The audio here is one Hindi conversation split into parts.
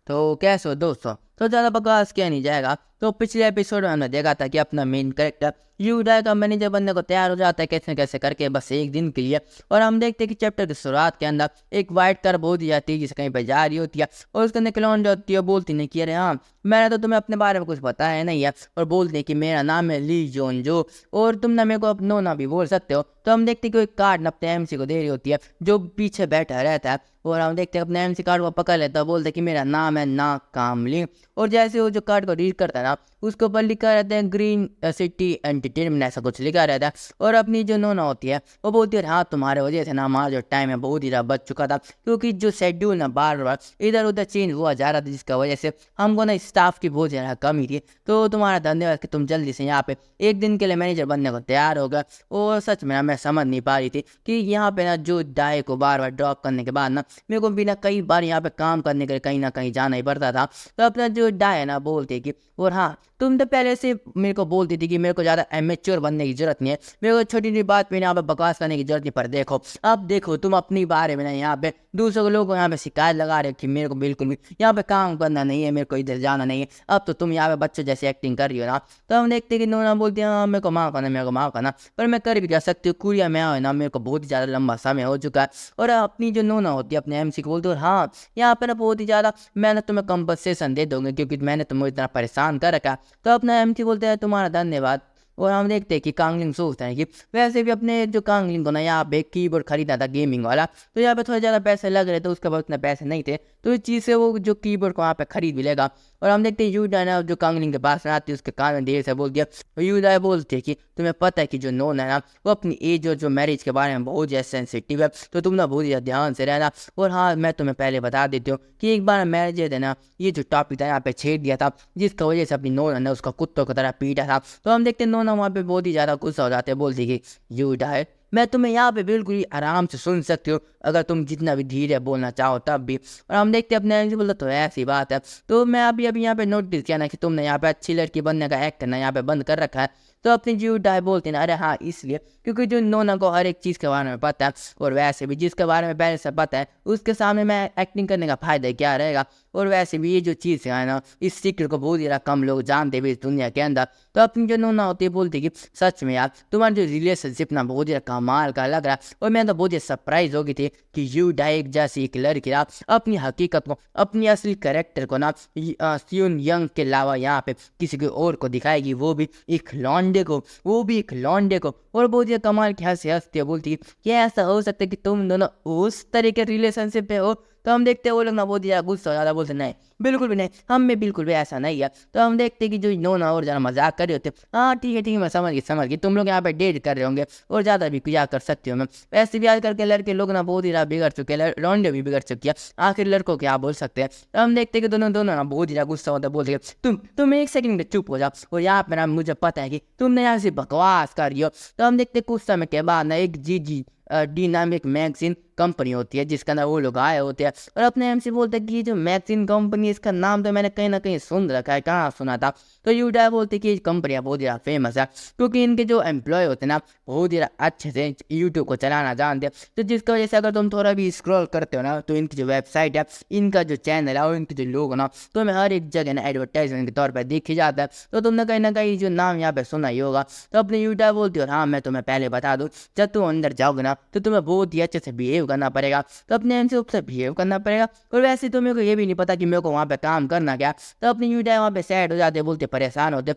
तो कैसे हो दोस्तों। तो ज़्यादा बकवास किया नहीं जाएगा। तो पिछले एपिसोड में हमने देखा था कि अपना मेन कैरेक्टर यूडाई का मैनेजर बनने को तैयार हो जाता है कैसे न कैसे करके बस एक दिन के लिए। और हम देखते हैं कि चैप्टर की शुरुआत के अंदर एक वाइट कार बहुत ही जाती है जिसे कहीं पर जा रही होती है और उसके अंदर क्लोन जो होती है बोलती नहीं कि अरे हाँ मैंने तो तुम्हें अपने बारे में कुछ बताया नहीं है, और बोलते हैं कि मेरा नाम है ली जोन जो, और तुम ना मेरे को अपनो ना भी बोल सकते हो। तो हम देखते हैं कि एक कार्ड अपने एमसी को दे रही होती है जो पीछे बैठा रहता है, और हम देखते हैं अपने एमसी कार्ड को पकड़ लेता है, बोलते कि मेरा नाम है ना कामली। और जैसे वो जो कार्ड को रीड करता है ना उसके ऊपर लिखा रहता है ग्रीन सिटी एंटरटेनमेंट ऐसा कुछ लिखा रहता है। और अपनी जो नोना होती है वो बोलती है हाँ तुम्हारे वजह से ना हमारा जो टाइम है बहुत ही ज़्यादा बच चुका था, क्योंकि जो शेड्यूल ना बार बार इधर उधर चेंज हुआ जा रहा था जिसका वजह से हमको ना स्टाफ की बहुत ज़्यादा कमी थी। तो तुम्हारा धन्यवाद कि तुम जल्दी से यहाँ पे एक दिन के लिए मैनेजर बनने को तैयार हो गए। और सच में ना मैं समझ नहीं पा रही थी कि यहाँ पे ना जो डाई को बार बार ड्रॉप करने के बाद ना मेरे को बिना कई बार यहाँ पे काम करने के लिए कहीं ना कहीं जाना ही पड़ता था। तो अपना जो डाई है ना बोलती कि और हाँ तुम तो पहले से मेरे को बोलती थी कि मेरे को ज़्यादा एमेच्योर बनने की जरूरत नहीं है, मेरे को छोटी छोटी बात पे यहाँ पे बकवास करने की जरूरत नहीं। पर देखो अब देखो तुम अपनी बारे में ना यहाँ पे दूसरों के लोगों को यहाँ पे शिकायत लगा रहे हो कि मेरे को बिल्कुल भी यहाँ पे काम करना नहीं है, मेरे को इधर जाना नहीं है। अब तो तुम यहाँ पे बच्चों जैसे एक्टिंग कर रही हो ना। तो हम देखते हैं कि नोना बोलती है हाँ मेरे को माफ़ करना, मेरे को माफ़ करना, पर मैं कर भी क्या सकती हूँ, कुरिया में आओ ना, मेरे को बहुत ही ज़्यादा लंबा समय हो चुका है। और अपनी जो नोना होती है अपने एमसी को बोलती है और हाँ यहाँ पे ना बहुत ही ज़्यादा मैंने तुम्हें कंपनसेशन दे दूंगी क्योंकि मैंने तुम्हें इतना परेशान कर रखा। तो अपना एमसी बोलते हैं तुम्हारा धन्यवाद। और हम देखते हैं कि कांगलिंग सोचता है कि वैसे भी अपने जो कांगलिंग को ना यहाँ पे कीबोर्ड खरीदा था गेमिंग वाला, तो यहाँ पे थोड़े ज़्यादा पैसे लग रहे थे, उसके पास उतने पैसे नहीं थे, तो इस चीज़ से वो जो कीबोर्ड को वहाँ पे खरीद भी लेगा। और हम देखते हैं यूडा ना जो कांगलिंग के पास आती है उसके कान में देर से बोल दिया। और यूडा बोलते हैं कि तुम्हें पता है कि जो नोन है ना वो अपनी एज और जो मैरिज के बारे में बहुत ज़्यादा सेंसिटिव है, तो तुम ना बहुत ज़्यादा ध्यान से रहना। और हाँ मैं तुम्हें पहले बता देती हूँ कि एक बार मैरिज है ना ये जो टॉपिक था यहाँ पे छेड़ दिया था जिसकी वजह से अपनी नोना ने उसका कुत्तों की तरह पीटा था। तो हम देखते हैं नोना वहाँ पे बहुत ही ज़्यादा गुस्सा हो जाते हैं, बोलती कि यूडा है मैं तुम्हें यहाँ पे बिल्कुल ही आराम से सुन सकती हूँ अगर तुम जितना भी धीरे बोलना चाहो तब भी। और हम देखते हैं अपने बोलते तो ऐसी बात है। तो मैं अभी अभी यहाँ पे नोटिस किया ना कि तुमने यहाँ पे अच्छी लड़की बनने का एक्ट करना यहाँ पे बंद कर रखा है। तो अपनी जीव डाय बोलते ना अरे हाँ इसलिए क्योंकि जो नोना को हर एक चीज़ के बारे में पता है, और वैसे भी जिसके बारे में पहले से पता है उसके सामने मैं एक्टिंग करने का फायदा क्या रहेगा। और वैसे भी ये जो चीज़ है ना इस सीक्रेट को बहुत ज़्यादा कम लोग जानते भी इस दुनिया के अंदर। तो अपनी जो नोना होती है बोलती कि सच में यार तुम्हारा जो रिलेशनशिप ना बहुत ज़्यादा कमाल का लग रहा है। और मैं तो बहुत ज़्यादा सरप्राइज हो गई थी कि यू डाइक जैसी एक लड़की ना अपनी हकीकत को अपनी असली कैरेक्टर को ना सियोन यंग के अलावा यहाँ पे किसी को और को दिखाएगी, वो भी एक लॉन्डे को, वो भी एक लॉन्डे को। और बहुत ज़्यादा कमाल की हंसी हंसती है बोलती है क्या ऐसा हो सकता है कि तुम दोनों उस तरह के रिलेशनशिप पे हो। तो हम देखते हैं वो लोग ना बहुत ज़्यादा गुस्सा हो जाता है, बोलते नहीं बिल्कुल भी नहीं, हम में बिल्कुल भी ऐसा नहीं है। तो हम देखते हैं कि जो नोना और ज़्यादा मजाक कर रहे होते हाँ ठीक है मैं समझ गई तुम लोग यहाँ पे डेट कर रहे होंगे और ज़्यादा भी क्या कर सकती हो मैं। वैसे भी आजकल के लड़के लोग ना बहुत ही ज़्यादा बिगड़ चुके हैं, लौंडे भी बिगड़ चुकी है, आखिर लड़कों क्या बोल सकते हैं। तो हम देखते हैं कि दोनों दोनों ना बहुत ही ज़्यादा गुस्सा होता है, बोलते हैं तुम एक सेकंड चुप हो जाओ, और यहाँ पे ना मुझे पता है कि तुमने यहाँ से बकवास कर रही हो। तो हम देखते हैं कुछ समय के बाद ना एक जी डिनामिक मैगजीन कंपनी होती है जिसका ना वो लोग आए होते हैं और अपने एम से बोलते हैं कि जो मैगजीन कंपनी इसका नाम तो मैंने कहीं ना कहीं सुन रखा है, कहाँ सुना था। तो यूडा बोलते हैं कि ये कंपनियाँ बहुत ज़्यादा फेमस है क्योंकि इनके जो एम्प्लॉय होते हैं ना बहुत ज़्यादा अच्छे से यूट्यूब को चलाना जानते हैं। तो जिसकी वजह से अगर तुम थोड़ा भी स्क्रॉल करते हो ना तो इनकी जो वेबसाइट है, इनका जो चैनल है और इनके जो लोग ना तो हमें हर एक जगह ना एडवर्टाइजमेंट के तौर पर दिख ही जाता है। तो तुमने कहीं ना कहीं जो नाम यहाँ पे सुना ही होगा। तो अपने यूडा बोलती हो हाँ मैं तुम्हें पहले बता दूँ जब तुम अंदर जाओगे ना तो तुम्हें बहुत ही अच्छे से बिहेव करना पड़ेगा, तो अपने एंड से उससे बिहेव करना पड़ेगा। और वैसे तो मेरे को ये भी नहीं पता कि मेरे को वहाँ पे काम करना क्या। तो अपनी यूडा वहाँ पे सैड हो जाते, बोलते परेशान होते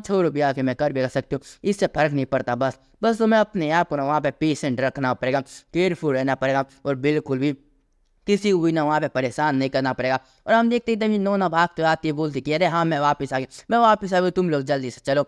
छोड़ो भी आके मैं कर भी सकती हूँ, इससे फर्क नहीं पड़ता, बस तुम्हें अपने आप को ना वहाँ पे पेशेंट रखना पड़ेगा, केयरफुल रहना पड़ेगा और बिल्कुल भी किसी को भी ना वहाँ पे परेशान नहीं करना पड़ेगा। और हम देखते एकदम नोना भागते आती है, बोलती कि अरे हाँ मैं वापस आ गई, तुम लोग जल्दी से चलो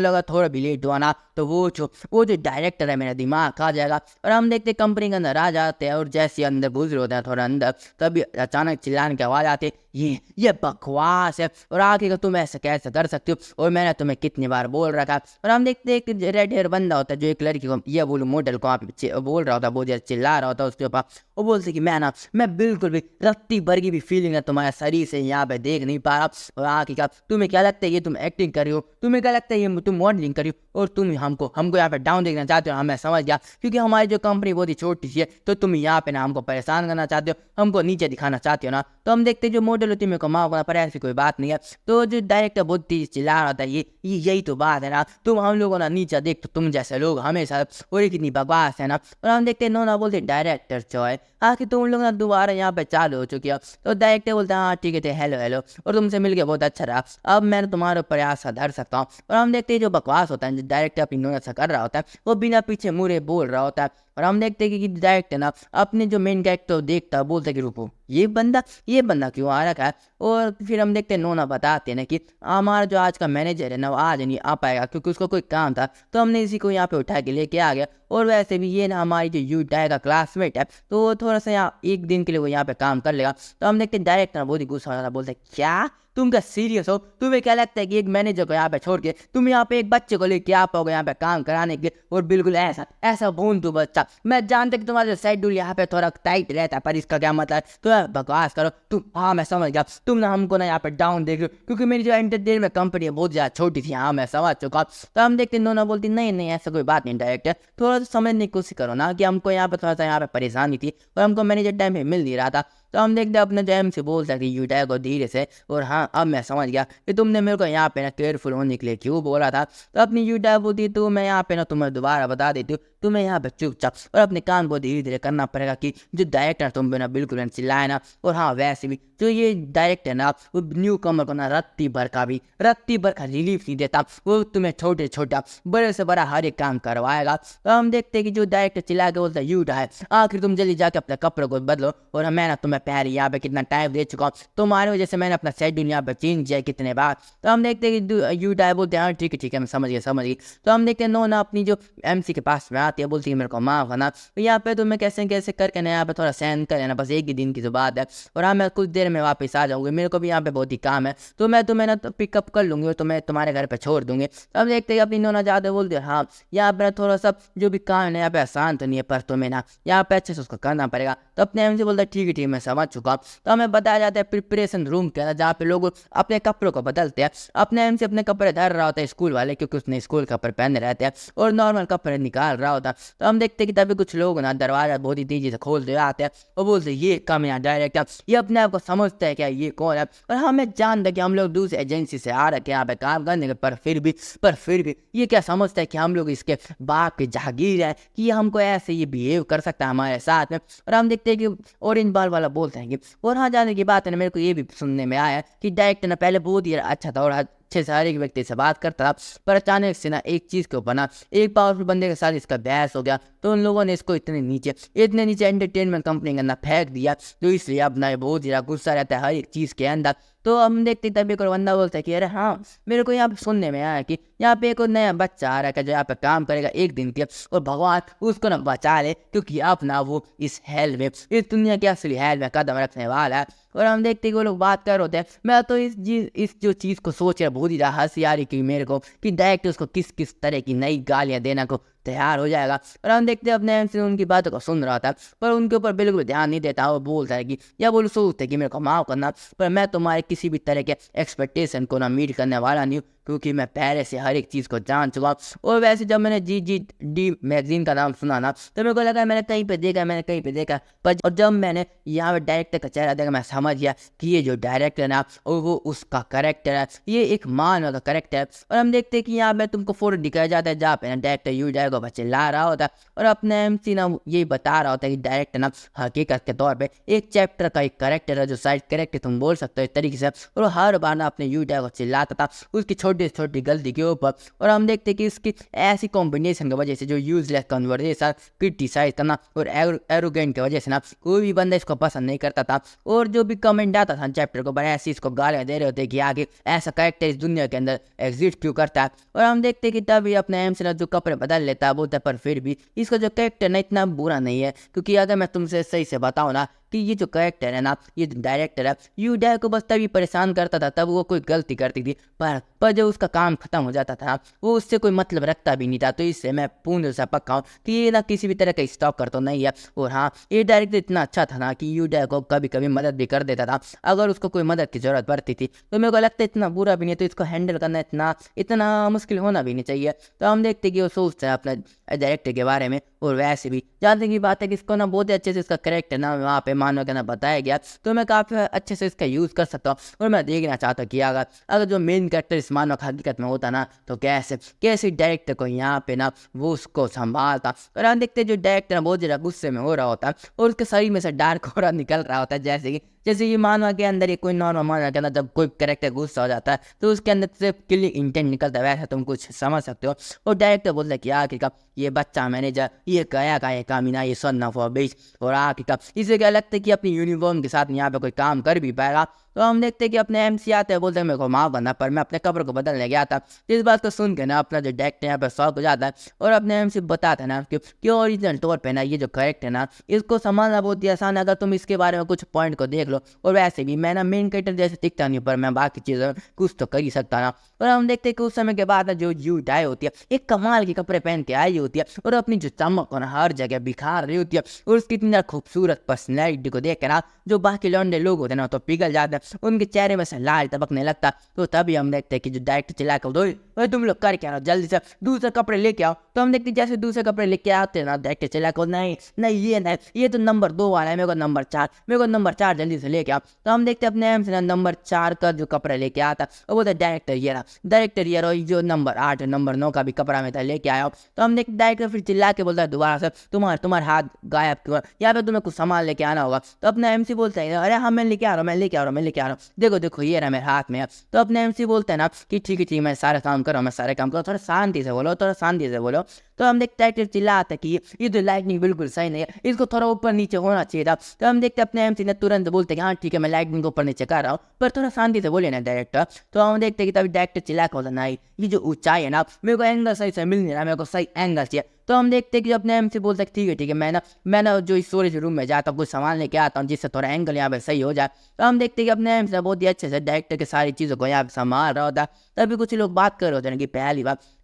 अगर थोड़ा भी लेट हुआ ना तो वो जो डायरेक्टर है मेरा दिमाग खा जाएगा। और हम देखते कंपनी के अंदर आ जाते हैं और जैसे अंदर गुजर होते हैं थोड़ा अंदर तभी अचानक चिल्लाने की आवाज़ आती है ये बकवास है और आगे का तुम ऐसे कैसे कर सकते हो और मैंने तुम्हें कितनी बार बोल रखा। और हम देखते एक रेड हेयर बंदा होता है जो एक लड़की को ये बोलूँ मॉडल को आप बोल रहा होता, बहुत ज़्यादा चिल्ला रहा होता उसके ऊपर। वो बोलते कि मैं बिल्कुल भी रत्ती भर की भी फीलिंग है तुम्हारे शरीर से यहाँ पे देख नहीं पा रहा। और आगे का तुम्हें क्या लगता है ये तुम एक्टिंग कर रही हो, तुम्हें क्या लगता है ये तुम मॉडलिंग कर रही हो और तुम हमको यहाँ पे डाउन देखना चाहते हो। हमें समझ गया क्योंकि हमारी जो कंपनी बहुत ही छोटी सी है तो तुम यहाँ पे ना हमको परेशान करना चाहते हो, हमको नीचे दिखाना चाहते हो ना। तो हम देखते जो छोटे लोग मेरे को माफ करना, पर ऐसी कोई बात नहीं है। तो जो डायरेक्टर बहुत तेज चिल्ला रहा था, ये यही तो बात है ना, तुम हम लोगों ना नीचे देख तो तुम जैसे लोग हमेशा, और ये कितनी बकवास है ना। और हम देखते हैं नोना बोलते डायरेक्टर चॉय आखिर तुम लोग ना दोबारा यहाँ पे चालू हो चुकी हो। तो डायरेक्टर बोलते हैं हाँ ठीक है, हेलो हेलो, और तुमसे मिलके बहुत अच्छा रहा, अब मैं तुम्हारे प्रयास धर सकता हूँ। और हम देखते हैं जो बकवास होता है, जो डायरेक्टर अपनी नोना से कर रहा होता है, वो बिना पीछे मुड़े बोल रहा होता है। और हम देखते हैं कि डायरेक्टर ना अपने जो मेन कैरेक्टर देखता है, बोलता है कि रुको ये बंदा क्यों आ रखा है। और फिर हम देखते हैं नोना बताते हैं ना कि हमारा जो आज का मैनेजर है ना, वो आज नहीं आ पाएगा क्योंकि उसको कोई काम था, तो हमने इसी को यहाँ पे उठा के लेके आ गया। और वैसे भी ये ना हमारी जो यूटाई का क्लासमेट है, तो वो थोड़ा सा यहाँ एक दिन के लिए वो यहाँ पे काम कर लेगा। तो हम देखते हैं डायरेक्टर बहुत ही गुस्सा हो रहा था, बोलते क्या तुम क्या सीरियस हो? तुम्हें क्या लगता है कि एक मैनेजर को यहाँ पे छोड़ के तुम यहाँ पे एक बच्चे को लेके आ पाओगे यहाँ पे काम कराने के लिए? और बिल्कुल ऐसा भून बच्चा, मैं जानता कि तुम्हारा शेड्यूल यहाँ पे थोड़ा टाइट रहता है, पर इसका क्या मतलब? तुम बकवास करो तुम। हाँ मैं समझ गया, तुम ना हमको ना यहाँ पे डाउन देख रहे हो क्योंकि मेरी जो एंटरटेनमेंट कंपनी है बहुत ज़्यादा छोटी थी। हाँ मैं समझ चुका। तो हम देखते नोना बोलती नहीं ऐसा कोई बात नहीं डायरेक्टर, थोड़ा सा समझने की कोशिश करो ना कि हमको यहाँ पे थोड़ा सा यहाँ पे परेशानी थी और हमको मैनेजर टाइम पे मिल नहीं रहा था। तो हम देखते अपने जो एम से बोलता कि यूटाई को धीरे से, और हाँ अब मैं समझ गया कि तुमने मेरे को यहाँ पे ना केयरफुल होने के लिए क्यों बोला था। तो अपनी यूटाई बोलती तो मैं यहाँ पे ना तुम्हें दोबारा बता देती हूँ, तुम्हें यहाँ पे चुपचाप और अपने काम को धीरे धीरे करना पड़ेगा कि जो डायरेक्टर तुम पे ना बिल्कुल चिल्लाए ना। और हाँ वैसे भी जो ये डायरेक्टर ना वो न्यू कमर को ना रत्ती भर का रिलीफ नहीं देता, वो तुम्हें छोटे छोटा बड़े से बड़ा हर एक काम करवाएगा। तो हम देखते हैं कि जो डायरेक्टर चिल्ला के बोलता है यूटाई आखिर तुम जल्दी जाके अपने कपड़ों को बदलो, और मैं ना तुम्हें पहले यहाँ पे कितना टाइम दे चुका हूँ, तुम्हारी वजह से मैंने अपना शेड्यूल यहाँ पे चेंज किया कितने बार। तो हम देखते हैं कि यूटाई बोलते हैं हाँ ठीक है मैं समझ गई। तो हम देखते हैं नोना अपनी जो एमसी के पास में आती है, बोलती है मेरे को माफ करना, तो यहाँ पे तुम्हें कैसे करके ना यहाँ पे थोड़ा सहन कर लेना, बस एक ही दिन की जो बात है, और हाँ मैं कुछ देर में वापस आ जाऊंगी, मेरे को भी यहाँ पे बहुत ही काम है, तो मैं तुम्हें ना पिकअप कर लूंगी और तुम्हें तुम्हारे घर पे छोड़ दूंगी। तो हम देखते हैं अपनी नोना ज़्यादा बोलते हैं हाँ यहाँ पे थोड़ा सा जो भी काम है यहाँ पे आसान तो नहीं है, पर तुम्हें ना यहाँ पे अच्छे से उसको करना पड़ेगा। तो अपने एम से बोलता है ठीक है मैं समझ चुका। तो हमें बताया जाता है प्रिपरेशन रूम के अंदर जहाँ पे लोग अपने कपड़ों को बदलते हैं। अपने एम से अपने कपड़े धर रहा होता है स्कूल वाले, क्योंकि उसने स्कूल कपड़े पहने रहते हैं, और नॉर्मल कपड़े निकाल रहा होता। तो हम देखते हैं कि तभी कुछ लोग ना दरवाजा बहुत ही तेजी से खोलते आते हैं और बोलते ये कम यहाँ डायरेक्टर ये अपने आप को समझता है क्या ये कौन है, और हमें जानता है कि हम लोग दूसरी एजेंसी से आ रखे यहाँ पे काम करने के, पर फिर भी ये क्या समझता है कि हम लोग इसके बाप की जागीर है कि ये हमको ऐसे ये बिहेव कर सकता है हमारे साथ में। और हम देखते हैं कि ऑरेंज बाल वाला बोलते हैं कि और हाँ जाने की बात है ना, मेरे को ये भी सुनने में आया कि डायरेक्टर ना पहले बहुत ही अच्छा था और अच्छे से हर एक व्यक्ति से बात करता था, पर अचानक से ना एक चीज़ के ऊपर ना एक पावरफुल बंदे के साथ इसका बहस हो गया, तो उन लोगों ने इसको इतने नीचे एंटरटेनमेंट कंपनी के अंदर फेंक दिया, तो इसलिए अब ना बहुत ज़्यादा गुस्सा रहता है हर एक चीज़ के अंदर। तो हम देखते तभी कोई बंदा बोलता है कि अरे हाँ मेरे को यहाँ पे सुनने में आया कि यहाँ पे एक नया बच्चा आ रहा है जो यहाँ पे काम करेगा एक दिन के, और भगवान उसको ना बचा ले क्योंकि अब ना वो इस दुनिया की असली हेल में कदम रखने वाला है। और हम देखते कि वो लोग बात कर होते हैं। मैं तो इस जो चीज़ को सोच रहा बहुत ही हंसी आ रही कि मेरे को कि डायरेक्टर उसको किस तरह की नई गालियाँ देना को तैयार हो जाएगा। और हम देखते हैं अपने एम से उनकी बातों को सुन रहा था, पर उनके ऊपर बिल्कुल ध्यान नहीं देता। वो बोलता है कि या वो सोचते कि मेरे को माफ़ करना, पर मैं तुम्हारे किसी भी तरह के एक्सपेक्टेशन को ना मीट करने वाला नहीं हूँ, क्योंकि मैं पहले से हर एक चीज़ को जान चुका हूँ। और वैसे जब मैंने GGD मैगजीन का नाम सुना ना, तो मेरे को लगा मैंने कहीं पे देखा पर और जब मैंने यहाँ पे डायरेक्टर का चेहरा देखा, मैं समझ गया कि ये जो डायरेक्टर है ना वो उसका करेक्टर है, ये एक मानव का करेक्टर है। और हम देखते हैं कि यहाँ पे तुमको फोटो दिखाया जाता है जहाँ पे ना डायरेक्टर यूटाई को बच्चे ला रहा होता है, और अपने MC ना ये बता रहा होता है कि डायरेक्टर ना हकीकत के तौर पे एक चैप्टर का एक करेक्टर है, जो साइड करेक्टर तुम बोल सकते हो इस तरीके से। और हर बार ना अपने यूटाई को चिल्लाता था उसकी छोटी गलती के ऊपर। और हम देखते कि इसकी ऐसी कॉम्बिनेशन की वजह से जो यूजलेस कन्वर्सेशन क्रिटिसाइज करना और एरोगेंट की वजह से ना कोई भी बंदा इसको पसंद नहीं करता था, और जो भी कमेंट आता था चैप्टर को बड़े ऐसी इसको गालियाँ दे रहे होते कि आगे ऐसा करेक्टर इस दुनिया के अंदर एग्जिस्ट क्यों करता है। और हम देखते कि तभी अपने एम से जो कपड़े बदल लेता है बोलता है, पर फिर भी इसका जो करेक्टर ना इतना बुरा नहीं है, क्योंकि अगर मैं तुमसे सही से बताऊँ ना कि ये जो करेक्टर है ना, ये जो डायरेक्टर है, यूटाई को बस तभी परेशान करता था तब वो कोई गलती करती थी, पर जब उसका काम खत्म हो जाता था वो उससे कोई मतलब रखता भी नहीं था। तो इससे मैं पूर्ण से पक्का हूँ कि ये ना किसी भी तरह का स्टॉकर तो नहीं है। और हाँ ये डायरेक्टर इतना अच्छा था ना कि यूटाई को कभी कभी मदद भी कर देता था अगर उसको कोई मदद की जरूरत पड़ती थी। तो मेरे को लगता है इतना बुरा भी नहीं, तो इसको हैंडल करना इतना मुश्किल होना भी नहीं चाहिए। तो हम देखते कि वो सोचता है अपने डायरेक्टर के बारे में, और वैसे भी जहाँ तक की बात है कि इसको ना बहुत ही अच्छे से इसका करेक्टर ना वहाँ पे मानव के ना बताया गया, तो मैं काफ़ी अच्छे से इसका यूज़ कर सकता हूँ। और मैं देखना चाहता हूँ कि अगर अगर जो मेन कैरेक्टर इस मानव का हकीकत में होता ना, तो कैसे कैसे डायरेक्टर को यहाँ पे ना वो उसको संभालता। और हम देखते हैं जो डायरेक्टर बहुत ज़्यादा गुस्से में हो रहा होता है और उसके शरीर में से डार्क ऑरा निकल रहा होता है, जैसे कि मानव के अंदर, ये कोई नॉर्मल मानव के अंदर जब कोई कैरेक्टर गुस्सा हो जाता है तो उसके अंदर से किलिंग इंटेंट निकलता है, वैसा तुम कुछ समझ सकते हो। और डायरेक्टर बोलता है कि आखिरकार ये बच्चा मैनेजर ये गया का ये कामीना ये सन ऑफ बीच, और आखिरकार इसे क्या लगता है कि अपनी यूनिफॉर्म के साथ यहाँ पे कोई काम कर भी पाएगा। तो हम देखते हैं कि अपने एमसी आते हैं, बोलते हैं मेरे को माफ करना पर मैं अपने कपड़ों को बदलने गया था। इस बात को सुन के ना अपना जो डायरेक्टर यहाँ पे शौक हो जाता है और अपने एमसी बताता है ना कि ओरिजिनल तौर पे ना ये जो करेक्ट है ना इसको संभालना बहुत ही आसान है, अगर तुम इसके बारे में कुछ पॉइंट को देख लो। और वैसे भी मैं ना मेन कैरेक्टर जैसे दिखता नहीं पर मैं बाकी चीज़ें कुछ तो कर ही सकता ना। और हम देखते हैं कि उस समय के बाद ना जो यू डाई होती है एक कमाल के कपड़े पहन के आई होती है और अपनी जो चमक को ना हर जगह बिखार रही होती है। और उसकी इतनी खूबसूरत पर्सनैलिटी को देख कर ना जो बाकी लौंडे लोग होते हैं ना तो पिघल जाते हैं, उनके चेहरे में से लाल टपकने लगता। तो तभी हम देखते हैं कि जो डायरेक्टर चिल्ला कर दो तुम लोग कर क्या रहो, जल्दी से दूसरे कपड़े लेके आओ। तो हम देखते हैं जैसे दूसरे कपड़े लेके आते हैं ना डायरेक्टर चिल्ला कर नहीं नहीं ये तो नंबर 2 वाला है, मेरे को नंबर 4 जल्दी से लेके आओ। तो हम देखते हैं अपने एम से ना नंबर 4 का जो कपड़ा लेके आता और बोलते डायरेक्टर ये रहा जो नंबर 8 नंबर 9 का भी कपड़ा में था लेके आया। तो हम देखते डायरेक्टर फिर चिल्ला के बोलता है दोबारा से तुम्हारे हाथ गायब क्यों, यहाँ पे तुम्हें कुछ सामान लेके आना होगा। तो अपना एमसी बोलता है अरे हाँ मैं लेके आ रहा हूँ देखो ये रहा मेरे हाथ में। तो अपने एमसी बोलते हैं ना कि ठीक है मैं सारे काम कर रहा हूँ, मैं सारे काम करो, थोड़ा शांति से बोलो। तो हम देखते हैं चिल्लाते कि ये तो लाइटनिंग बिल्कुल सही नहीं है, इसको थोड़ा ऊपर नीचे होना चाहिए था। तो हम देखते अपने एमसी ने तुरंत बोलते कि हाँ ठीक है मैं लाइटनिंग को ऊपर नीचे कर रहा हूँ पर थोड़ा शांति से बोले ना डायरेक्टर। तो हम देखते कि तभी डायरेक्टर चिल्ला के बोलता नहीं ये जो ऊंचाई है ना मेरे को एंगल सही से मिल नहीं रहा, मेरे को सही एंगल चाहिए। तो हम देखते हैं कि अपने एम से बोलते हैं ठीक है मैं ना जो इस स्टोरेज रूम में जाता हूँ कुछ सामान लेके आता हूँ जिससे थोड़ा एंगल यहाँ पे सही हो जाए। तो हम देखते हैं कि अपने एम से बहुत ही अच्छे से डायरेक्टर के सारी चीज़ों को यहाँ पे संभाल रहा होता है। तभी कुछ लोग बात कर रहे होते हैं कि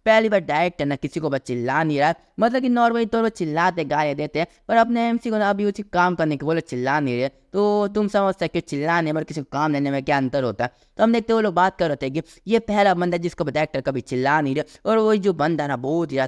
पहली बार डायरेक्टर ना किसी को बस चिल्ला नहीं रहा, मतलब कि नॉर्मली तौर पर चिल्लाते गाली देते हैं पर अपने एमसी को ना अभी उसी काम करने के बोले चिल्ला नहीं रहे। तो तुम समझ सकते चिल्लाने और किसी को काम देने में क्या अंतर होता है। तो हम देखते वो लोग बात कर रहे थे कि ये पहला बंदा जिसको डायरेक्टर कभी चिल्ला नहीं रहे और वही जो बंदा ना बहुत ज़्यादा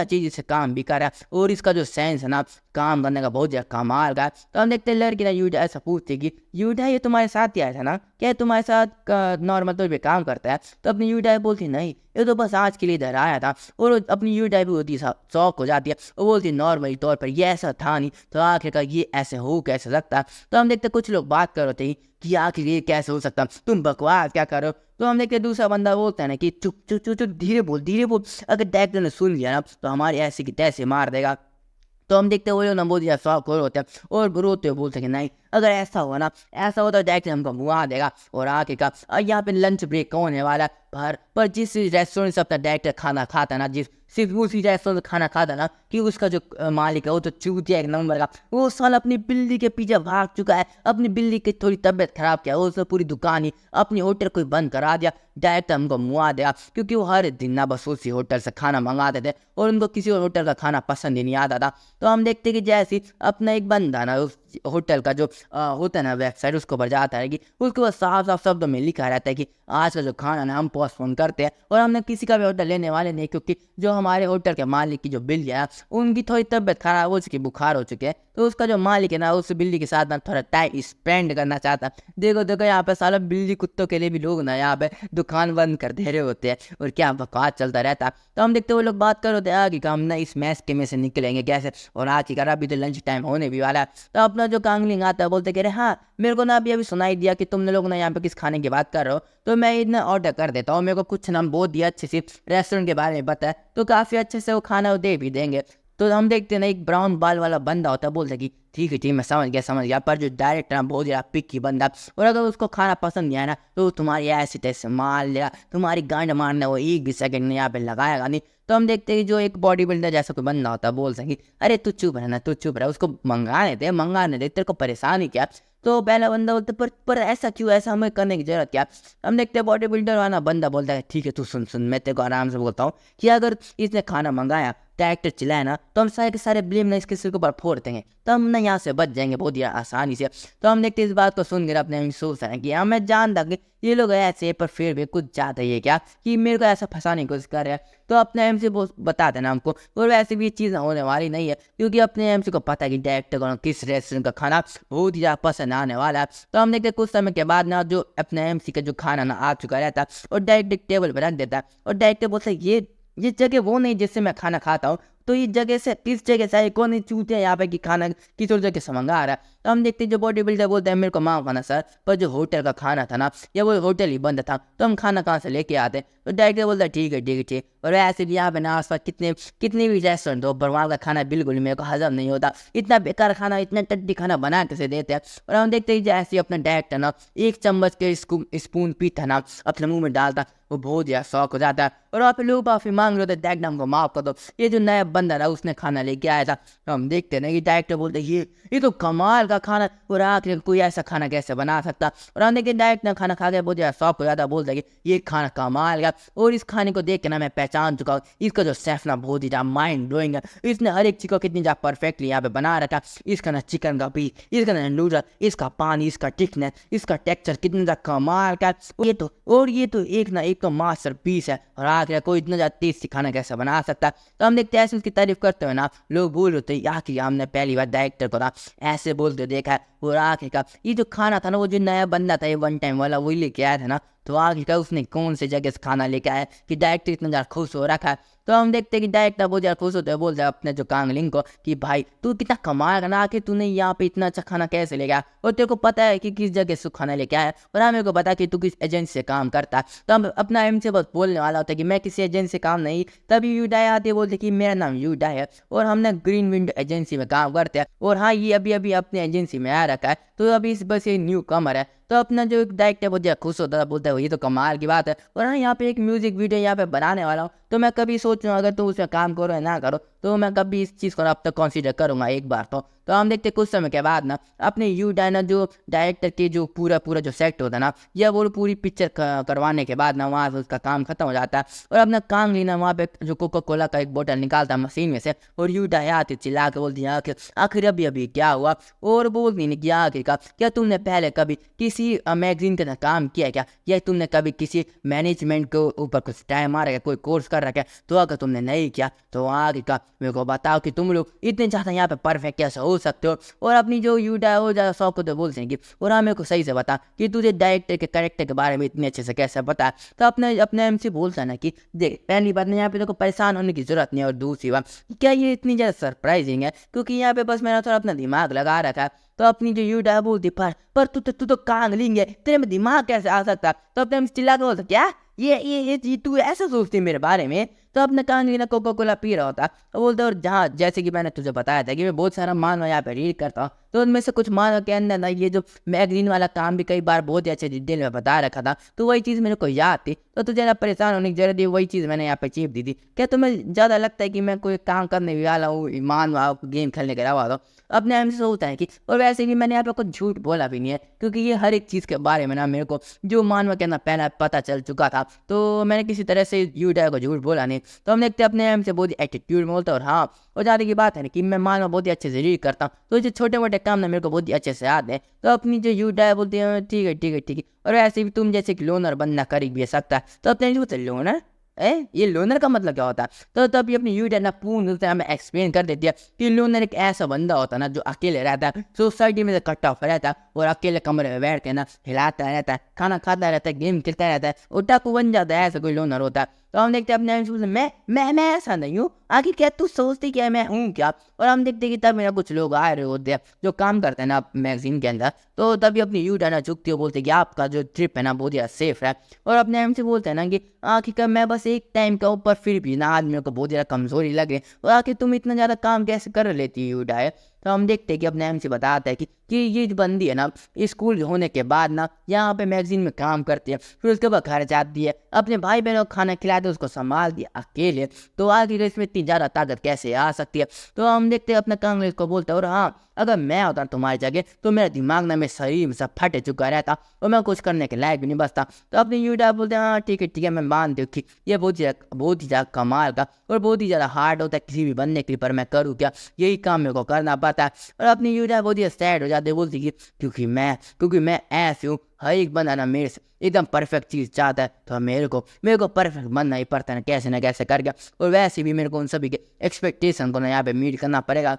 तेजी से काम भी कर रहा है और इसका जो सेंस है ना काम करने का बहुत ज़्यादा कमाल का है। तो हम देखते लड़की ना यूडा ऐसा पूछती कि यूडा ये तुम्हारे साथ ही आया था ना, क्या तुम्हारे साथ नॉर्मल तौर पे काम करता है। तो अपनी यूडा बोलती नहीं ये तो बस आज के लिए इधर आया था। और अपनी यूडा भी होती शौक हो जाती है और बोलती नॉर्मली तौर पर ये ऐसा था नहीं तो आखिरकार ये ऐसे हो कैसे सकता है। तो हम देखते कुछ लोग बात कर रहे थे कि आखिर ये कैसे हो सकता, तुम बकवास क्या करो। तो हम देखते दूसरा बंदा बोलता है ना कि चुप चुप चुप चुप धीरे बोल अगर डायरेक्टर ने सुन लिया ना तो हमारे ऐसे की तैसे मार देगा। तो हम देखते वो लोग ना बहुत ज़्यादा शौक हो होते हैं और रोते हुए बोलते हैं कि नहीं अगर ऐसा हुआ ना ऐसा होता तो डायरेक्टर हमको मुआ देगा। और आगे का यहाँ पे लंच ब्रेक होने वाला है पर जिस रेस्टोरेंट से अपना डायरेक्टर खाना खाता ना सिर्फ उसी रेस्टोरेंट से खाना खाता ना कि उसका जो मालिक है वो तो चूतिया एक नंबर का, वो साल अपनी बिल्ली के पीछे भाग चुका है, अपनी बिल्ली की थोड़ी तबीयत खराब किया उसने पूरी दुकान ही अपनी होटल को बंद करा दिया। डायरेक्टर हमको मुआ दिया क्योंकि वो हर दिन ना बस उसी होटल से खाना मंगाते थे और उनको किसी और होटल का खाना पसंद ही नहीं आता था। तो हम देखते कि जैसे अपना एक बंदा ना उस होटल का जो होता है ना वेबसाइट उसको पर जाता है कि उसके बाद साफ साफ शब्दों में लिखा रहता है कि आज का जो खाना ना हम पोस्टपोन करते हैं और हमने किसी का भी ऑर्डर लेने वाले नहीं क्योंकि जो हमारे होटल के मालिक की जो बिल्ली है उनकी थोड़ी तबीयत खराब हो चुकी, बुखार हो चुके हैं। तो उसका जो मालिक है ना उस बिल्ली के साथ ना थोड़ा टाइम स्पेंड करना चाहता है। देखो यहाँ पे साला बिल्ली कुत्तों के लिए भी लोग ना यहाँ पे दुकान बंद कर दे रहे होते हैं और क्या बकवास चलता रहता है। तो हम देखते वो लोग बात कर रहे थे कि हम ना इस मैच के में से निकलेंगे कैसे और आज की अभी तो लंच टाइम होने भी वाला है। तो अपना जो कांगलिंग आता है बोलते कह रहे हाँ मेरे को ना अभी सुनाई दिया कि तुमने लोग ना यहाँ पे किस खाने की बात कर रहे हो तो मैं इतना ऑर्डर कर देता हूँ, मेरे को कुछ नाम बहुत ही अच्छे से रेस्टोरेंट के बारे में पता है तो काफ़ी अच्छे से वो खाना दे भी देंगे। तो हम देखते हैं ना एक ब्राउन बाल वाला बंदा होता है बोलता है कि ठीक है मैं समझ गया पर जो डायरेक्टर है बहुत ज़्यादा पिकी बंदा और अगर उसको खाना पसंद नहीं आया ना तो तुम्हारी ऐसे तैसे मार लेगा, तुम्हारी गांड मारना वो एक भी सेकंड में यहाँ पे लगाएगा नहीं। तो हम देखते हैं जो एक बॉडी बिल्डर जैसा कोई बंदा होता है बोल सके अरे तू चुप रहा उसको मंगाने दे तेरे को परेशानी क्या। तो पहला बंदा बोलता पर ऐसा क्यों, ऐसा हमें करने की जरूरत क्या। हम देखते हैं बॉडी बिल्डर वाला बंदा बोलता है ठीक है तू सुन मैं तेरे को आराम से बोलता हूँ कि अगर इसने खाना मंगाया डायरेक्टर चिल्लाए ना तो हम सारे के सारे ब्लेम ना इसके सिर के ऊपर फोड़ देंगे, तो हम ना यहाँ से बच जाएंगे बहुत ही आसानी से। तो हम देखते इस बात को सुनकर अपने सोच रहे हैं कि हाँ मैं जानता कि ये लोग ऐसे, पर फिर भी कुछ चाहते ही है क्या कि मेरे को ऐसा फंसाने की कोशिश कर रहे हैं। तो अपने एमसी बता देना हमको, और वैसे भी ये चीज़ होने वाली नहीं है क्योंकि अपने एमसी को पता है कि डायरेक्टर को किस रेस्टोरेंट का खाना बहुत ही ज़्यादा पसंद आने वाला है। तो हम देखते कुछ समय के बाद ना जो अपने एमसी का जो खाना ना आ चुका रहता है और डायरेक्ट टेबल पर रख देता है, और डायरेक्टर बोलता है ये जगह वो नहीं जिससे मैं खाना खाता हूँ, तो इस जगह से किस जगह से आए, कौन चूते हैं यहाँ पे कि खाना किस और जगह से मंगा आ रहा है। तो हम देखते हैं जो बॉडी बिल्डर बोलते हैं मेरे को माफ करना सर, पर जो होटल का खाना था ना या वो होटल ही बंद था, तो हम खाना कहाँ से लेके आते। तो डायरेक्टर बोलता है ठीक है ठीक है ठीक। और वैसे भी यहाँ पे ना आसपास कितने भी रेस्टोरेंट हो, पर वहाँ का खाना बिल्कुल ही मेरे को हजम नहीं होता, इतना बेकार खाना, इतना टट्टी खाना बना कैसे देते हैं। और हम देखते हैं जैसे अपना डायरेक्टर ना एक चम्मच के स्पून पीता ना अपने मुंह में डालता, वो बहुत ही शौक हो जाता है और वहाँ पे लोग माफी मांग रहे होते, डायरेक्टर हमको माफ कर दो, ये जो नया बंदा था उसने खाना लेके आया था। तो हम देखते हैं ना कि डायरेक्टर बोलते ये तो कमाल का खाना, और आखिर कोई ऐसा खाना कैसे बना सकता। और हम देखते डायरेक्टर खाना खा के बहुत ज़्यादा शौक हो जाता, बोलता है कि ये खाना कमाल का, और इस खाने को देख के ना मैं पहचान चुका हूँ, इसका जो शेफ ना बहुत ही ज़्यादा माइंड ब्लोइंग है, इसने हर एक चीज़ को कितनी ज़्यादा परफेक्टली यहाँ पे बना रखा। इसका ना चिकन का पीस, इसका ना नूडल, इसका पानी, इसका थिकनेस, इसका टेक्सचर कितना ज़्यादा कमाल का, ये तो एक ना एक तो मास्टर पीस है, और आखिर कोई इतना ज़्यादा टेस्टी खाना कैसे बना सकता है। तो हम देखते हैं ऐसे उसकी तारीफ करते हुए ना लोग बोल रहे थे आखिर हमने पहली बार डायरेक्टर को ना ऐसे बोलते देखा है। और आखिर का ये जो खाना था ना, वो जो नया बंदा था ये वन टाइम वाला वही लेके आया था ना, तो आखिर का उसने कौन से जगह से खाना लेके आया कि डायरेक्टर इतना ज़्यादा खुश हो रखा है। तो हम देखते हैं कि डायरेक्टर बहुत ज़्यादा खुश होते हैं, बोलते हैं अपने जो कांगलिंग को कि भाई तू कितना कमाल ना, आखिर तूने यहाँ पे इतना अच्छा खाना कैसे ले गया, और तेरे को पता है कि किस जगह से खाना लेके आया, और हमें को पता कि तू किस एजेंसी से काम करता है। तो हम अपना एम से बस बोलने वाला होता है कि मैं किसी एजेंसी से काम नहीं, तभी यूडाई आते बोलते कि मेरा नाम यूडाई है और हमने ग्रीन विंडो एजेंसी में काम करते हैं, और हाँ ये अभी अभी अपने एजेंसी में आ रखा है, तो अभी इस बस ये न्यू कमर है। तो अपना जो एक डायरेक्टर बहुत ज़्यादा खुश होता था, बोलता है ये तो कमाल की बात है, और हाँ यहाँ पे एक म्यूजिक वीडियो यहाँ पे बनाने वाला हूँ, तो मैं कभी सोच रहा हूँ अगर तुम उसमें काम करो या ना करो, तो मैं कभी इस चीज़ को अब तक कंसीडर करूँगा एक बार। तो हम देखते कुछ समय के बाद ना अपने यू डायना जो डायरेक्टर के जो पूरा जो सेट होता है ना, या वो पूरी पिक्चर करवाने के बाद ना वहाँ से उसका काम खत्म हो जाता है, और अपना काम लेना वहाँ पे जो कोका कोला का एक बोतल निकालता है मशीन में से, और यू डाय आती चिल्ला के बोलती है आखिर अभी क्या हुआ, और बोलती नहीं कि आखिर का क्या तुमने पहले कभी किसी मैगजीन के अंदर काम किया है क्या, या तुमने कभी किसी मैनेजमेंट के ऊपर कुछ टाइम आ रहा है, कोई कोर्स कर रखा है, तो अगर तुमने नहीं किया तो आगे का मेरे को बताओ कि तुम लोग इतने ज़्यादा यहाँ पे परफेक्ट कैसे हो सकते हो। और अपनी जो यूडा हो ज़्यादा शौक को तो बोल सकेंगे, और हाँ मेरे को सही से बता कि तुझे डायरेक्टर के कैरेक्टर के बारे में इतने अच्छे से कैसे पता है। तो अपने एम से बोलता है ना कि देख पहली बात ना यहाँ पे देखो परेशान होने की जरूरत नहीं, और दूसरी बात क्या ये इतनी ज़्यादा सरप्राइजिंग है क्योंकि यहाँ पे बस मैंने थोड़ा अपना दिमाग लगा रखा है। तो अपनी जो यूडा है बोलती पर तू तो कांगलिंग है, तेरे में दिमाग कैसे आ सकता। तो अपने चिल्ला के बोलता क्या ये तू ऐसा सोचती मेरे बारे में। तो अपने कांगली ना कोका कोला पी रहा होता, और बोलते और जहाँ जैसे कि मैंने तुझे बताया था कि मैं बहुत सारा मानव यहाँ पे रीड करता हूँ, तो उनमें से कुछ मानव के अंदर ना ये जो मैगजीन वाला काम भी कई बार बहुत ही अच्छे डिटेल में बता रखा था, तो वही चीज़ मेरे को याद थी, तो तुझे ना परेशान होने की जरूरत थी, वही चीज़ मैंने यहाँ पे चीप दी थी। क्या तुम्हें ज़्यादा लगता है कि मैं कोई काम करने वाला हूँ, मानव गेम खेलने के अलावा? तो अपने एम से सोचता है कि और वैसे भी मैंने यहाँ पे कुछ झूठ बोला भी नहीं है क्योंकि ये हर एक चीज़ के बारे में ना मेरे को जो मानव के अंदर पहला पता चल चुका था, तो मैंने किसी तरह से यूडा को झूठ बोला नहीं। तो हम देखते अपने एम से बहुत ही एटीट्यूड में बोलता, और हाँ और ज़्यादा की बात है ना कि मैं मानव बहुत ही अच्छे से रीड करता हूँ, तो जो छोटे मोटे काम ना मेरे को बहुत ही अच्छे से याद है। तो अपनी जो यूडा है बोलती है ठीक है, और वैसे भी तुम जैसे कि लोनर बनना कर भी सकता है। तो अपने लोनर ये लोनर का मतलब क्या होता है। तो तभी अपनी यूट है ना पूर्ण रूप से हमें एक्सप्लेन कर देती है कि लोनर एक ऐसा बंदा होता है ना जो अकेले रहता है, सोसाइटी में से कट ऑफ रहता है, और अकेले कमरे में बैठ के ना हिलाता रहता है, खाना खाता रहता है, गेम खेलता रहता है, और टापू बन जाता है, ऐसा कोई लोनर होता है। तो हम देखते हैं अपने मैं ऐसा नहीं हूँ, आखिर क्या तू सोचती क्या मैं हूँ क्या। और हम देखते कि तब मेरा कुछ लोग आ रहे होते हैं जो काम करते हैं ना मैगजीन के अंदर, तो तभी अपनी यूट है ना झुकती हो, बोलते कि आपका जो ट्रिप है ना बहुत ज़्यादा सेफ है। और अपने एम से बोलते हैं ना कि आखिर का मैं बस एक टाइम का ऊपर फिर भी ना आज मेरे को बहुत ज़्यादा कमजोरी लगे, और आखिर तुम इतना ज़्यादा काम कैसे कर लेती यूट है। तो हम देखते हैं कि अपने एमसी बताता है कि ये जो बंदी है ना, स्कूल होने के बाद ना यहाँ पे मैगजीन में काम करती है, फिर उसके बाद घर जाती है, अपने भाई बहनों को खाना खिलाते, उसको संभाल दिया अकेले, तो आखिर इसमें इतनी ज़्यादा ताकत कैसे आ सकती है। तो हम देखते हैं अपना कांग्रेस को बोलते हैं, और हाँ, अगर मैं होता तुम्हारी जगह तो मेरा दिमाग ना, मेरे शरीर में सब फट चुका रहता और मैं कुछ करने के लायक भी नहीं बचता। तो अपने यूट्यूब बोलते हैं, हाँ ठीक है, मैं मानती हूँ कि ये बहुत ही ज़्यादा कमाल का और बहुत ही ज़्यादा हार्ड होता है किसी भी बनने के लिए, पर मैं करूँ क्या, यही काम मेरे को करना पड़ता है। और अपनी यूट्यूब बहुत ही सैड हो जाते, बोलती कि क्योंकि मैं ऐसी हूँ, हर एक बंदा ना मेरे से एकदम परफेक्ट चीज़ चाहता है, तो मेरे को परफेक्ट बनना ही पड़ता है ना कैसे करके, और वैसे भी मेरे को उन सभी के एक्सपेक्टेशन को ना यहाँ पे मीट करना पड़ेगा।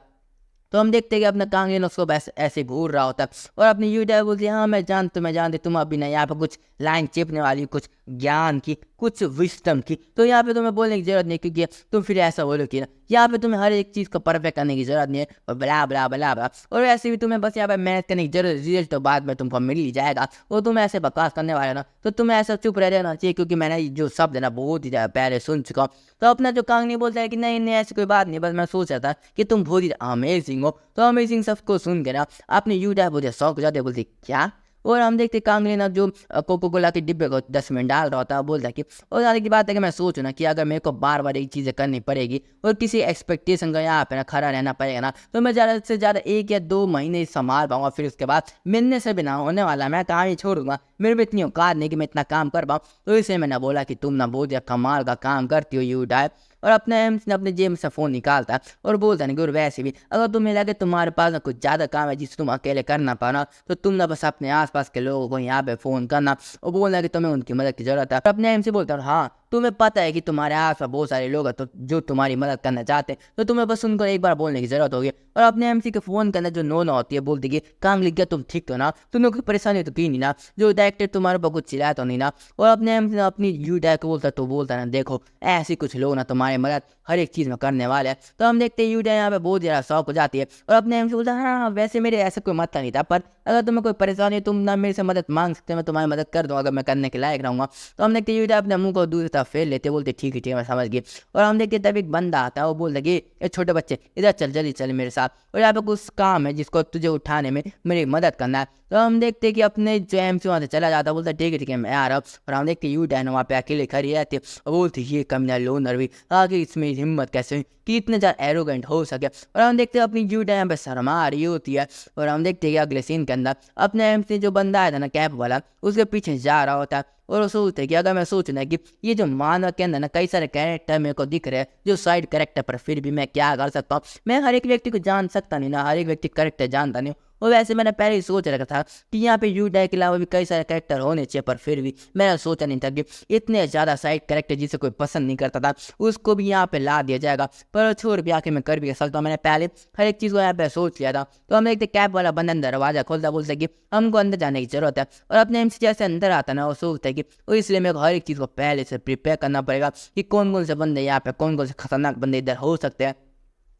तो हम देखते हैं कि अपना कांगेन उसको ऐसे घूर रहा होता है, और अपनी यूट्यूब बोलती है, हाँ मैं जानती तुम अभी ना यहाँ पे कुछ लाइन चिपने वाली, कुछ ज्ञान की, कुछ विस्डम की, तो यहाँ पे तुम्हें बोलने की जरूरत नहीं, क्योंकि तुम फिर ऐसा बोलो कि ना यहाँ पे तुम्हें हर एक चीज़ को परफेक्ट करने की जरूरत नहीं है, और बला बला बला बला, और वैसे भी तुम्हें बस यहाँ पे मेहनत करने की जरूरत, रिजल्ट तो बाद में तुमको मिल ही जाएगा। और तुम ऐसे बकवास करने वाले ना, तो तुम्हें ऐसा चुप रह रहना चाहिए, क्योंकि मैंने जो शब्द है ना बहुत ही ज़्यादा पहले सुन चुका हूँ। तो अपना जो कांगनी बोलता है कि नहीं नहीं ऐसी कोई बात नहीं, बस मैं सोच रहा था कि तुम बहुत ही अमेजिंग हो। तो अमेजिंग सबको सुन के ना अपने यूट्यूब बोलते शौक हो जाते, बोलते क्या। और हम देखते कांगली ना जो कोको कोला के डिब्बे को 10 मिनट डाल रहा होता है, बोलता है कि और ज़्यादा की बात है कि मैं सोचूं ना कि अगर मेरे को बार बार एक चीज़ें करनी पड़ेगी और किसी एक्सपेक्टेशन का यहाँ पे ना खड़ा रहना पड़ेगा ना, तो मैं ज़्यादा से ज़्यादा 1 या 2 महीने संभाल पाऊंगा, फिर उसके बाद मिलने से भी ना होने वाला, मैं कहानी छोड़ूंगा, मेरे में इतनी औकात नहीं कि मैं इतना काम कर पाऊँ। तो इसलिए मैंने बोला कि तुम ना बहुत ही कमाल का काम करती हो यू डाय। और अपने जेब से फ़ोन निकालता और बोलता नहीं कि, और वैसे भी अगर तुम्हें लगे तुम्हारे पास ना कुछ ज़्यादा काम है जिसे तुम अकेले कर ना पाना, तो तुम ना बस अपने आसपास के लोगों को यहाँ पे फ़ोन करना और बोलना कि तुम्हें उनकी मदद की ज़रूरत है। और अपने एम से बोलता हूँ, हाँ तुम्हें पता है कि तुम्हारे आसपास बहुत सारे लोग हैं तो जो तुम्हारी मदद करना चाहते हैं, तो तुम्हें बस उनको एक बार बोलने की ज़रूरत होगी। और अपने एमसी के फ़ोन करना जो नो होती है, बोलती कि काम लिख गया, तुम ठीक तो ना, तुम्हें कोई परेशानी तो की नहीं ना, जो डायरेक्टर तुम्हारे ऊपर कुछ चिल्लाया तो नहीं ना। और अपने एमसी अपनी यू डायरेक्ट बोलता तो बोलता ना, देखो ऐसी कुछ लोग ना तुम्हारी मदद हर एक चीज़ में करने वाले हैं। तो हम देखते हैं यूडिया यहाँ पे बहुत ज़्यादा शौक हो जाती है, और अपने एम से बोलता है, हाँ वैसे मेरे ऐसा कोई मतलब नहीं था, पर अगर तुम्हें कोई परेशानी है तुम ना मेरे से मदद मांग सकते हो, मैं तुम्हारी मदद कर दूँ अगर मैं करने के लायक रहूँगा। तो हम देखते यूडिया अपने मुंह को दूसरी तरफ फेर लेते, बोलते ठीक है मैं समझ गई। और हम देखते तब एक बंदा आता है, वो बोलता कि ये छोटे बच्चे इधर चल, जल्दी चल मेरे साथ, और यहाँ पे कुछ काम है जिसको तुझे उठाने में मेरी मदद करना है। तो हम देखते हैं कि अपने जो एम से वहाँ से चला जाता है, बोलता ठीक है मैं आ रहा हूँ। और हम देखते यू डैन वहाँ पे अकेले खड़ी रहती है और बोलती ये कमीना लोनर भी आगे, इसमें हिम्मत कैसे हुई कि इतने ज़्यादा एरोगेंट हो सके। और हम देखते हैं अपनी यू डैन पे शर्मा रही होती है। और हम देखते हैं कि अगले सीन के अंदर अपने एम से जो बंदा आया था ना कैप वाला, उसके पीछे जा रहा होता है, और वो सोचते कि अगर मैं सोचूं ना कि ये जो मानव के अंदर ना कई सारे कैरेक्टर मेरे को दिख रहे हैं जो साइड कैरेक्टर, पर फिर भी मैं क्या कर सकता हूँ, मैं हर एक व्यक्ति को जान सकता नहीं ना, हर एक व्यक्ति कैरेक्टर जानता नहीं। और वैसे मैंने पहले ही सोच रखा था कि यहाँ पे यू डाई के अलावा भी कई सारे कैरेक्टर होने चाहिए, पर फिर भी मैंने सोचा नहीं था कि इतने ज़्यादा साइड कैरेक्टर जिसे कोई पसंद नहीं करता था उसको भी यहाँ पे ला दिया जाएगा। पर छोड़ भी आके मैं कर भी सकता हूँ, मैंने पहले हर एक चीज़ को यहाँ पे सोच लिया था। तो हम देखते कैब वाला बंदा दरवाजा खोलता, बोलता कि हमको अंदर जाने की जरूरत है। और अपने एमसी जैसे अंदर आता ना, वो सोचता है कि इसलिए मेरे को हर एक चीज़ को पहले से प्रिपेयर करना पड़ेगा कि कौन कौन से बंदे यहाँ पे, कौन कौन से खतरनाक बंदे इधर हो सकते हैं।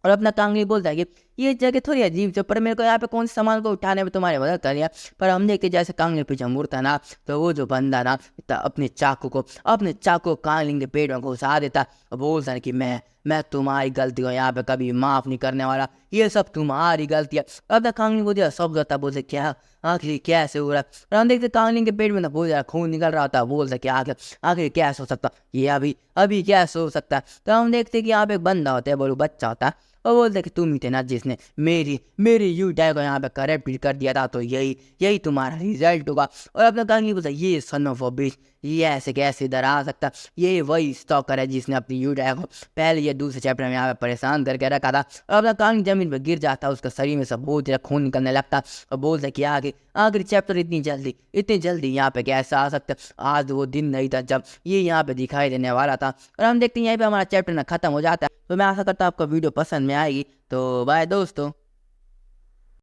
और अपना कांगली बोलता है कि ये जगह थोड़ी अजीब है, पर मेरे को यहाँ पे कौन से सामान को उठाने में तुम्हारी मदद कर दिया। पर हम देखते जैसे कांगली पीछे मुड़ता ना, तो वो जो बंदा ना अपने चाकू कांगली के पेट में घुसा देता और बोलता है कि मैं तुम्हारी गलती को यहाँ पे कभी माफ़ नहीं करने वाला, ये सब तुम्हारी गलती है। अब तक कांगली बोलती है सब गलता, बोलते क्या आखिर कैसे हो रहा है। और हम देखते कांगली के पेट में ना बहुत ज़्यादा खून निकल रहा था, बोलता कि आखिर कैसे हो सकता, ये अभी कैसे हो सकता है। तो हम देखते कि यहाँ पे एक बंदा होता है, बोलो बच्चा होता है, और बोलते कि तुम ही थे ना जिसने मेरी यू डै को यहाँ पे करप्ट कर दिया था, तो यही तुम्हारा रिजल्ट होगा। और अपना कहानी बोलता ये सन ऑफ अ बिच, ये ऐसे कैसे इधर आ सकता, ये वही स्टॉकर है जिसने अपनी यू डै को पहले ये दूसरे चैप्टर में यहाँ पे परेशान करके रखा था। और अपना कहानी जमीन पर गिर जाता, उसका शरीर में सब बहुत ज़्यादा खून निकलने लगता, और बोलता कि आखिर चैप्टर इतनी जल्दी यहाँ पे कैसे आ सकता। आज वो दिन नहीं था जब ये यहाँ पे दिखाई देने वाला था। और हम देखते हैं यहीं पे हमारा चैप्टर ना खत्म हो जाता है। तो मैं आशा करता हूँ आपको वीडियो पसंद में आएगी। तो बाय दोस्तों।